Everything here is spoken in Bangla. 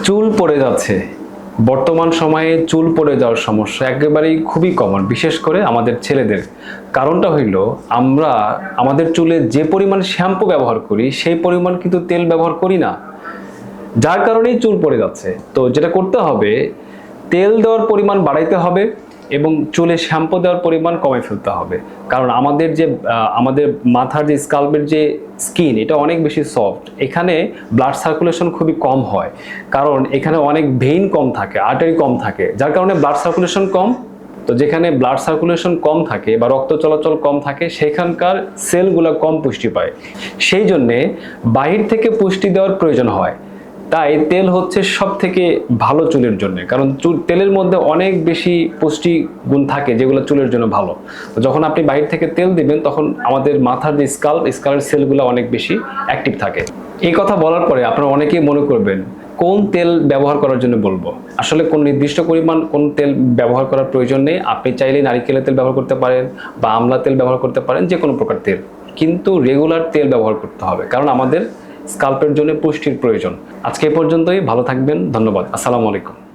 চুল পড়ে যাচ্ছে। বর্তমান সময়ে চুল পড়ে যাওয়ার সমস্যা একেবারেই খুবই কমন, বিশেষ করে আমাদের ছেলেদের। কারণটা হইল আমরা আমাদের চুলে যে পরিমাণ শ্যাম্পু ব্যবহার করি সেই পরিমাণ কিন্তু তেল ব্যবহার করি না, যার কারণেই চুল পড়ে যাচ্ছে। তো যেটা করতে হবে, তেল দেওয়ার পরিমাণ বাড়াইতে হবে এবং চুলে শ্যাম্পু দেওয়ার পরিমাণ কমে ফেলতে হবে। কারণ আমাদের মাথার যে স্কাল্পের যে স্কিন, এটা অনেক বেশি সফট। এখানে ব্লাড সার্কুলেশন খুবই কম হয়, কারণ এখানে অনেক ভেইন কম থাকে, আর্টারি কম থাকে, যার কারণে ব্লাড সার্কুলেশন কম। তো যেখানে ব্লাড সার্কুলেশন কম থাকে বা রক্ত চলাচল কম থাকে, সেখানকার সেলগুলো কম পুষ্টি পায়। সেই জন্যে বাহির থেকে পুষ্টি দেওয়ার প্রয়োজন হয়। তাই তেল হচ্ছে সব থেকে ভালো চুলের জন্য, কারণ তেলের মধ্যে অনেক বেশি পুষ্টি গুণ থাকে যেগুলো চুলের জন্য ভালো। যখন আপনি বাইরে থেকে তেল দিবেন, তখন আমাদের মাথার যে স্কালের সেলগুলো অনেক বেশি অ্যাক্টিভ থাকে। এই কথা বলার পরে আপনারা অনেকেই মনে করবেন কোন তেল ব্যবহার করার জন্য বলবো। আসলে কোন নির্দিষ্ট পরিমাণ কোন তেল ব্যবহার করার প্রয়োজন নেই। আপনি চাইলে নারিকেলের তেল ব্যবহার করতে পারেন বা আমলা তেল ব্যবহার করতে পারেন, যে কোনো প্রকার তেল, কিন্তু রেগুলার তেল ব্যবহার করতে হবে, কারণ আমাদের স্কাল্পের জন্য পুষ্টির প্রয়োজন। আজকে এ পর্যন্তই, ভালো থাকবেন, ধন্যবাদ, আসসালামু আলাইকুম।